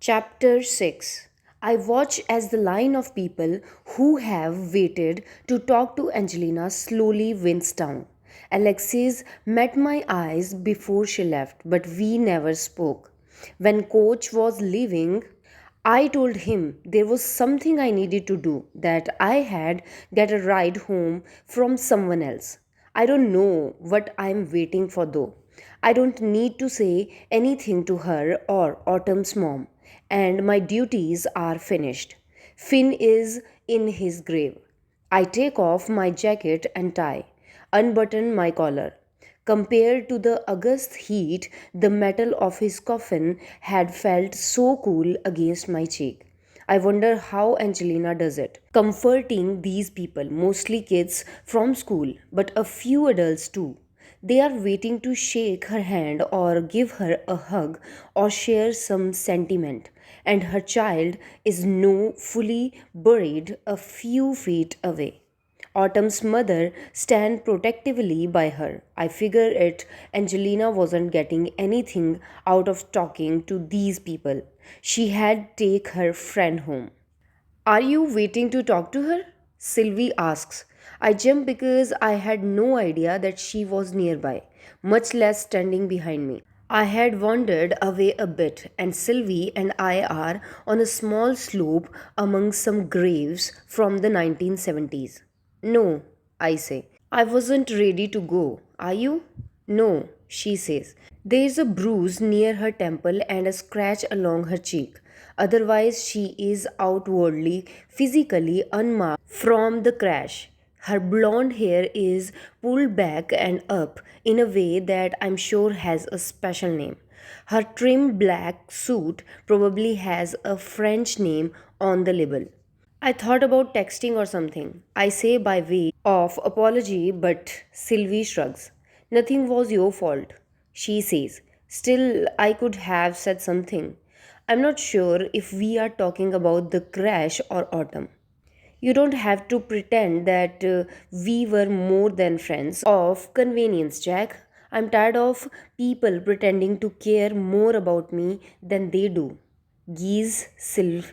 Chapter 6. I watch as the line of people who have waited to talk to Angelina slowly winds down. Alexis met my eyes before she left, but we never spoke. When Coach was leaving, I told him there was something I needed to do, that I had get a ride home from someone else. I don't know what I'm waiting for though. I don't need to say anything to her or Autumn's mom, and my duties are finished. Finn is in his grave. I take off my jacket and tie, unbutton my collar. Compared to the August heat, the metal of his coffin had felt so cool against my cheek. I wonder how Angelina does it. Comforting these people, mostly kids from school, but a few adults too. They are waiting to shake her hand or give her a hug or share some sentiment. And her child is no fully buried a few feet away. Autumn's mother stand protectively by her. I figure it Angelina wasn't getting anything out of talking to these people. She had take her friend home. Are you waiting to talk to her? Sylvie asks. I jump because I had no idea that she was nearby, much less standing behind me. I had wandered away a bit, and Sylvie and I are on a small slope among some graves from the 1970s. No, I say. I wasn't ready to go. Are you? No, she says. There is a bruise near her temple and a scratch along her cheek. Otherwise, she is outwardly, physically unmarked from the crash. Her blonde hair is pulled back and up in a way that I'm sure has a special name. Her trim black suit probably has a French name on the label. I thought about texting or something. I say by way of apology, but Sylvie shrugs. Nothing was your fault, she says. Still, I could have said something. I'm not sure if we are talking about the crash or autumn. You don't have to pretend that we were more than friends of convenience, Jack. I'm tired of people pretending to care more about me than they do. Geese, Sylv,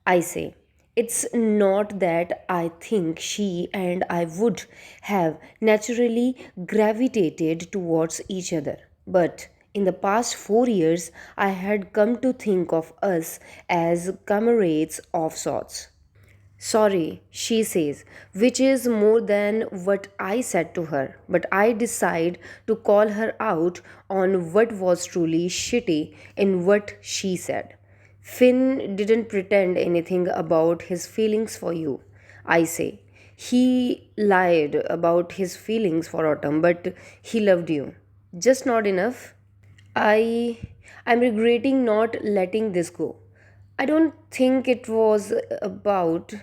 I say. It's not that I think she and I would have naturally gravitated towards each other, but in the past 4 years, I had come to think of us as comrades of sorts. Sorry, she says, which is more than what I said to her, but I decide to call her out on what was truly shitty in what she said. Finn didn't pretend anything about his feelings for you, I say. He lied about his feelings for Autumn, but he loved you. Just not enough. I I'm regretting not letting this go. I don't think it was about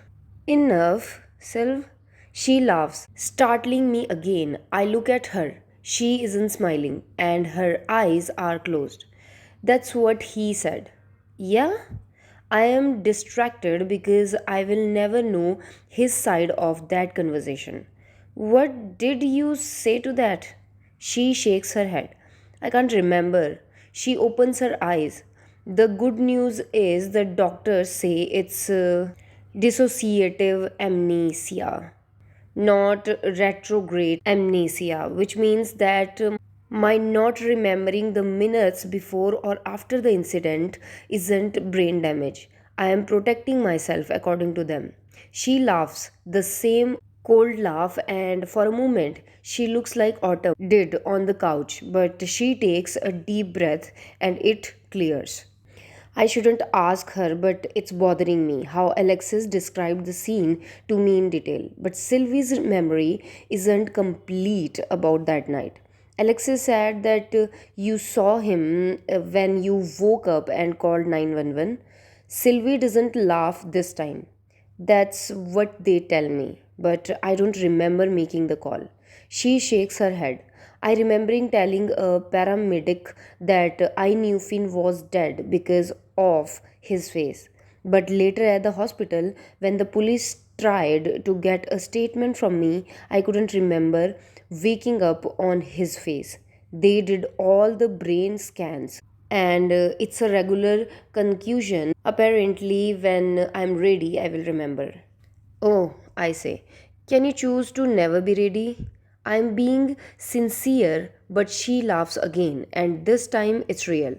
enough, Sylv. She laughs, startling me again. I look at her. She isn't smiling, and her eyes are closed. That's what he said. Yeah? I am distracted because I will never know his side of that conversation. What did you say to that? She shakes her head. I can't remember. She opens her eyes. The good news is the doctors say it's dissociative amnesia, not retrograde amnesia, which means that my not remembering the minutes before or after the incident isn't brain damage. I am protecting myself according to them. She laughs, the same cold laugh, and for a moment she looks like Autumn did on the couch, but she takes a deep breath and it clears. I shouldn't ask her, but it's bothering me how Alexis described the scene to me in detail. But Sylvie's memory isn't complete about that night. Alexis said that you saw him when you woke up and called 911. Sylvie doesn't laugh this time. That's what they tell me, but I don't remember making the call. She shakes her head. I remembering telling a paramedic that I knew Finn was dead because of his face. But later at the hospital, when the police tried to get a statement from me, I couldn't remember waking up on his face. They did all the brain scans. And it's a regular conclusion. Apparently, when I'm ready, I will remember. Oh, I say, can you choose to never be ready? I'm being sincere, but she laughs again, and this time it's real.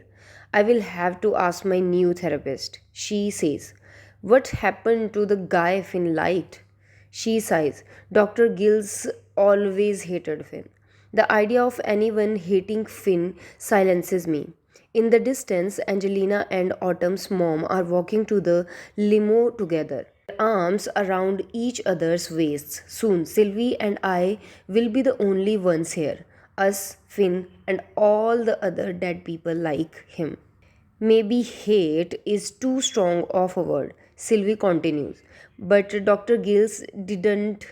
I will have to ask my new therapist. She says, what happened to the guy Finn liked? She sighs. Dr. Gills always hated Finn. The idea of anyone hating Finn silences me. In the distance, Angelina and Autumn's mom are walking to the limo together, arms around each other's waists. Soon, Sylvie and I will be the only ones here. Us, Finn, and all the other dead people like him. Maybe hate is too strong of a word, Sylvie continues. But Dr. Gills didn't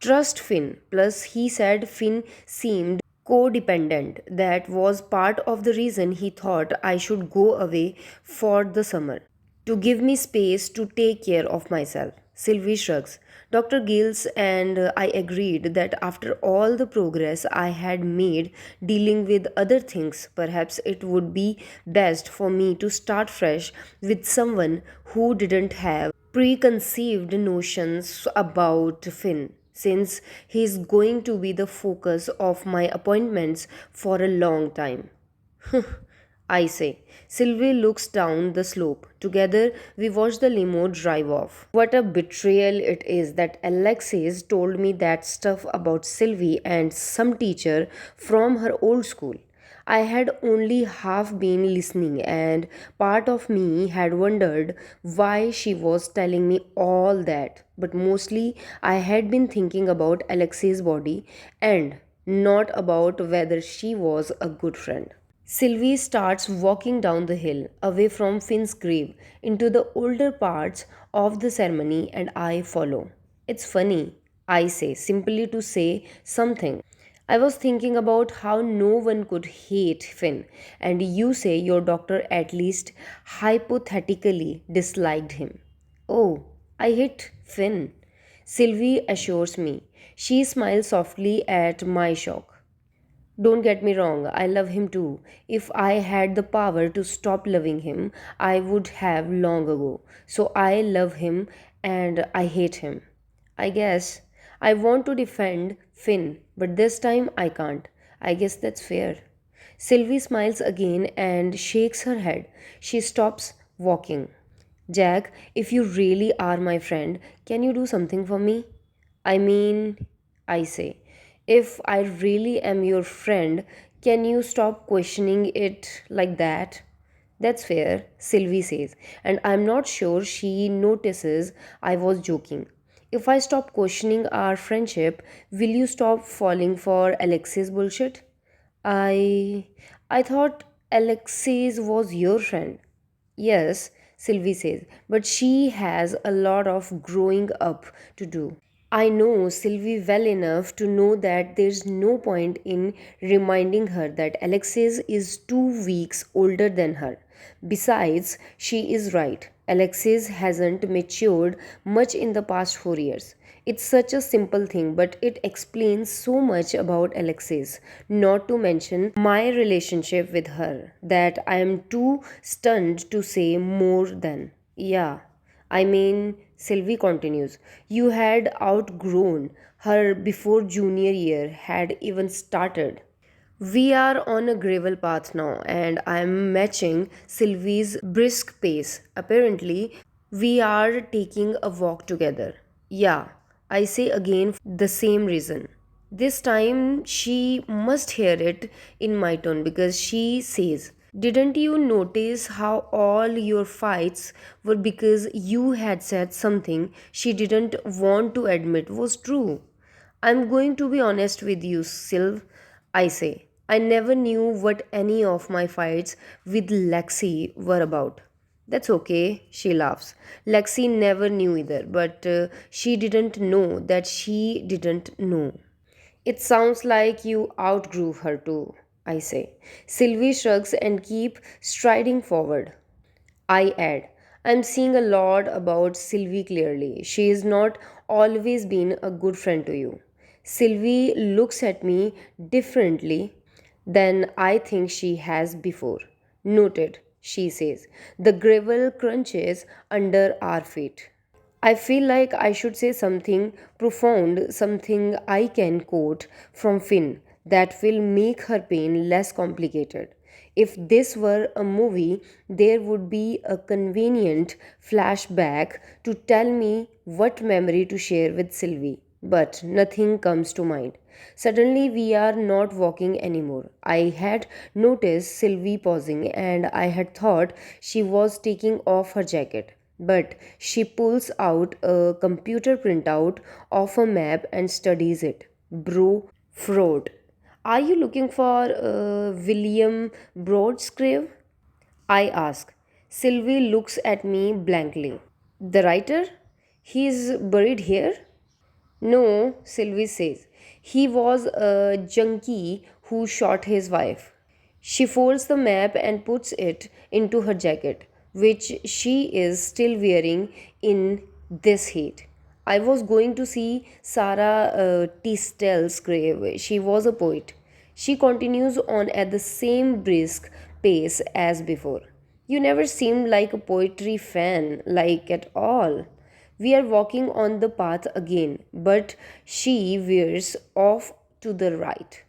trust Finn. Plus, he said Finn seemed codependent. That was part of the reason he thought I should go away for the summer, to give me space to take care of myself. Sylvie shrugs. Dr. Gills and I agreed that after all the progress I had made dealing with other things, perhaps it would be best for me to start fresh with someone who didn't have preconceived notions about Finn, since he's going to be the focus of my appointments for a long time. I say. Sylvie looks down the slope. Together, we watch the limo drive off. What a betrayal it is that Alexis told me that stuff about Sylvie and some teacher from her old school. I had only half been listening, and part of me had wondered why she was telling me all that. But mostly, I had been thinking about Alexei's body and not about whether she was a good friend. Sylvie starts walking down the hill, away from Finn's grave, into the older parts of the ceremony, and I follow. It's funny, I say, simply to say something. I was thinking about how no one could hate Finn, and you say your doctor at least hypothetically disliked him. Oh, I hate Finn, Sylvie assures me. She smiles softly at my shock. Don't get me wrong, I love him too. If I had the power to stop loving him, I would have long ago. So I love him and I hate him. I guess I want to defend Finn, but this time I can't. I guess that's fair. Sylvie smiles again and shakes her head. She stops walking. Jack, if you really are my friend, can you do something for me? I mean, I say, if I really am your friend, can you stop questioning it like that? That's fair, Sylvie says, and I'm not sure she notices I was joking. If I stop questioning our friendship, will you stop falling for Alexei's bullshit? I I thought Alexis was your friend. Yes, Sylvie says, but she has a lot of growing up to do. I know Sylvie well enough to know that there's no point in reminding her that Alexis is 2 weeks older than her. Besides, she is right. Alexis hasn't matured much in the past 4 years. It's such a simple thing, but it explains so much about Alexis, not to mention my relationship with her, that I am too stunned to say more than. Yeah. I mean, Sylvie continues, you had outgrown her before junior year had even started. We are on a gravel path now, and I'm matching Sylvie's brisk pace. Apparently, we are taking a walk together. Yeah, I say again for the same reason. This time, she must hear it in my tone because she says, didn't you notice how all your fights were because you had said something she didn't want to admit was true? I'm going to be honest with you, Sylv. I say, I never knew what any of my fights with Lexi were about. That's okay, she laughs. Lexi never knew either, but she didn't know that she didn't know. It sounds like you outgrew her too, I say. Sylvie shrugs and keep striding forward. I add, I'm seeing a lot about Sylvie clearly. She has not always been a good friend to you. Sylvie looks at me differently than I think she has before. Noted, she says. The gravel crunches under our feet. I feel like I should say something profound, something I can quote from Finn that will make her pain less complicated. If this were a movie, there would be a convenient flashback to tell me what memory to share with Sylvie. But nothing comes to mind. Suddenly, we are not walking anymore. I had noticed Sylvie pausing and I had thought she was taking off her jacket. But she pulls out a computer printout of a map and studies it. Bro, fraud. Are you looking for William Broadscrave? I ask. Sylvie looks at me blankly. The writer? He's buried here? No, Sylvie says. He was a junkie who shot his wife. She folds the map and puts it into her jacket, which she is still wearing in this heat. I was going to see Sarah Tistel's grave. She was a poet. She continues on at the same brisk pace as before. You never seemed like a poetry fan, like at all. We are walking on the path again, but she veers off to the right.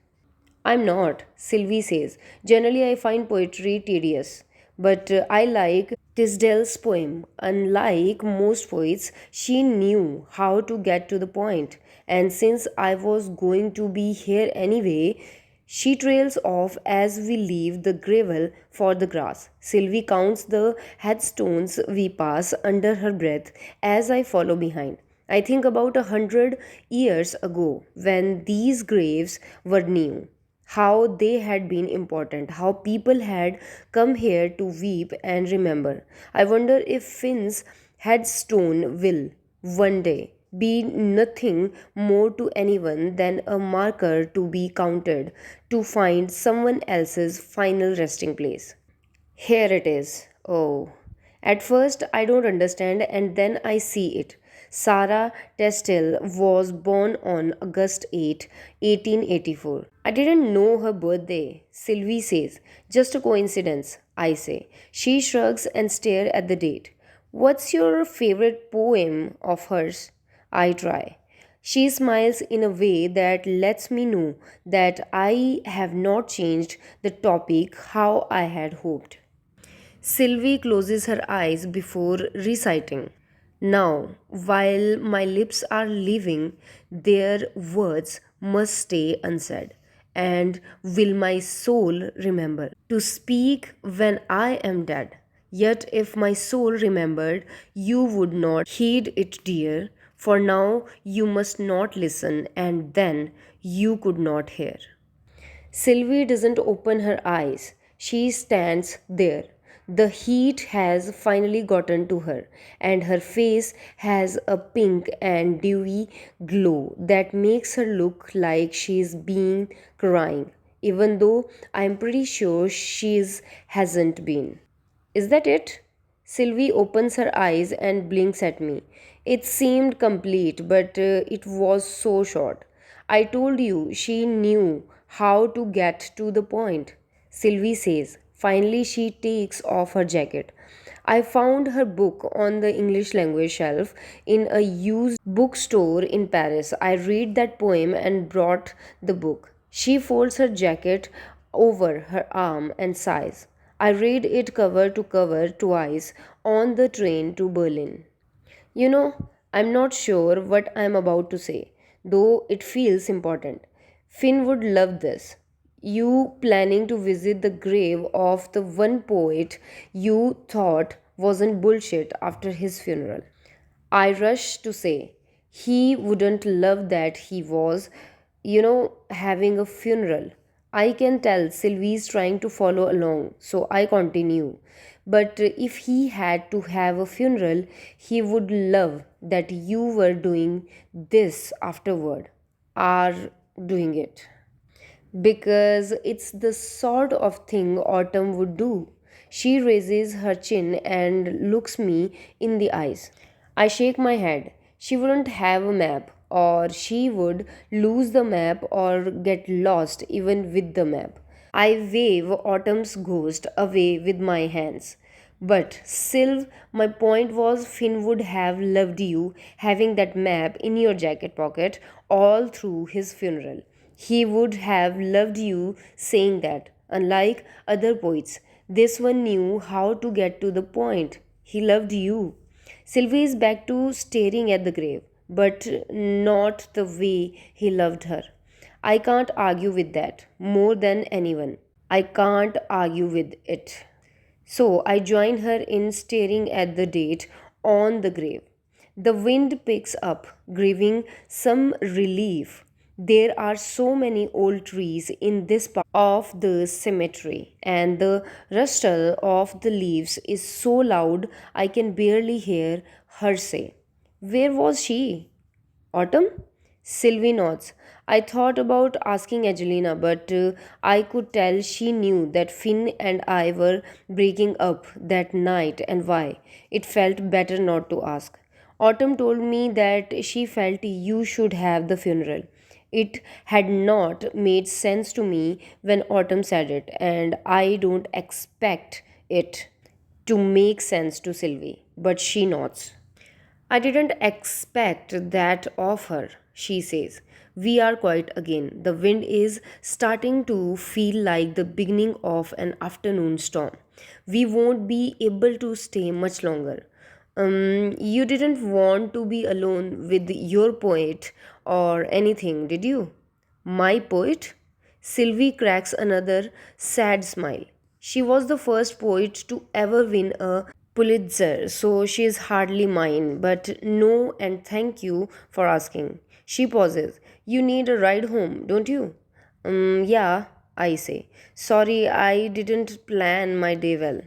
I'm not, Sylvie says. Generally, I find poetry tedious, but I like Tisdale's poem. Unlike most poets, she knew how to get to the point, and since I was going to be here anyway, she trails off as we leave the gravel for the grass. Sylvie counts the headstones we pass under her breath as I follow behind. I think about 100 years ago when these graves were new, how they had been important, how people had come here to weep and remember. I wonder if Finn's headstone will one day be nothing more to anyone than a marker to be counted to find someone else's final resting place. Here it is. Oh. At first, I don't understand, and then I see it. Sarah Testel was born on August 8, 1884. I didn't know her birthday, Sylvie says. Just a coincidence, I say. She shrugs and stares at the date. What's your favorite poem of hers? I try. She smiles in a way that lets me know that I have not changed the topic how I had hoped. Sylvie closes her eyes before reciting. Now, while my lips are living, their words must stay unsaid. And will my soul remember to speak when I am dead? Yet, if my soul remembered, you would not heed it, dear. For now, you must not listen, and then you could not hear. Sylvie doesn't open her eyes. She stands there. The heat has finally gotten to her, and her face has a pink and dewy glow that makes her look like she's been crying, even though I'm pretty sure she's hasn't been. Is that it? Sylvie opens her eyes and blinks at me. It seemed complete, but it was so short. I told you she knew how to get to the point, Sylvie says. Finally, she takes off her jacket. I found her book on the English language shelf in a used bookstore in Paris. I read that poem and brought the book. She folds her jacket over her arm and sighs. I read it cover to cover twice on the train to Berlin. You know, I'm not sure what I'm about to say, though it feels important. Finn would love this. You planning to visit the grave of the one poet you thought wasn't bullshit after his funeral. I rush to say he wouldn't love that he was, having a funeral. I can tell Sylvie's trying to follow along, so I continue. But if he had to have a funeral, he would love that you were doing this afterward, are doing it because it's the sort of thing Autumn would do. She raises her chin and looks me in the eyes. I shake my head. She wouldn't have a map, or she would lose the map or get lost even with the map. I wave Autumn's ghost away with my hands. But Sylv, my point was Finn would have loved you having that map in your jacket pocket all through his funeral. He would have loved you saying that. Unlike other poets, this one knew how to get to the point. He loved you. Sylvie is back to staring at the grave, but not the way he loved her. I can't argue with that more than anyone. I can't argue with it. So I join her in staring at the date on the grave. The wind picks up, giving some relief. There are so many old trees in this part of the cemetery, and the rustle of the leaves is so loud I can barely hear her say, "Where was she?" Autumn? Sylvie nods. I thought about asking Angelina, but I could tell she knew that Finn and I were breaking up that night and why. It felt better not to ask. Autumn told me that she felt you should have the funeral. It had not made sense to me when Autumn said it, and I don't expect it to make sense to Sylvie, but she nods. I didn't expect that of her, she says. We are quiet again. The wind is starting to feel like the beginning of an afternoon storm. We won't be able to stay much longer. You didn't want to be alone with your poet or anything, did you? My poet? Sylvie cracks another sad smile. She was the first poet to ever win a Pulitzer, so she is hardly mine, but no and thank you for asking. She pauses. You need a ride home, don't you? Yeah, I say. Sorry, I didn't plan my day well.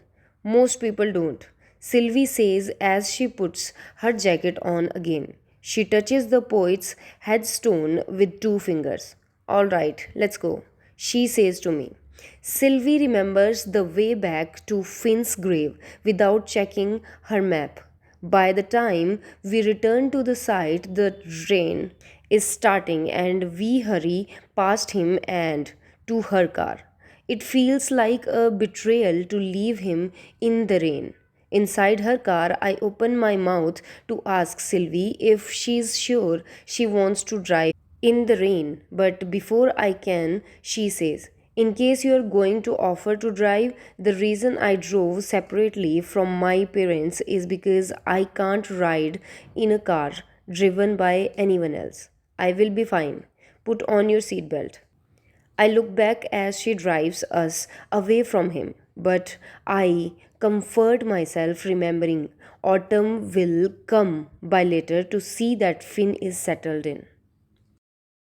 Most people don't. Sylvie says as she puts her jacket on again. She touches the poet's headstone with two fingers. All right, let's go, she says to me. Sylvie remembers the way back to Finn's grave without checking her map. By the time we return to the site, the rain is starting and we hurry past him and to her car. It feels like a betrayal to leave him in the rain. Inside her car, I open my mouth to ask Sylvie if she's sure she wants to drive in the rain, but before I can, she says, in case you're going to offer to drive, the reason I drove separately from my parents is because I can't ride in a car driven by anyone else. I will be fine. Put on your seatbelt. I look back as she drives us away from him, but I comfort myself remembering autumn will come by later to see that Finn is settled in.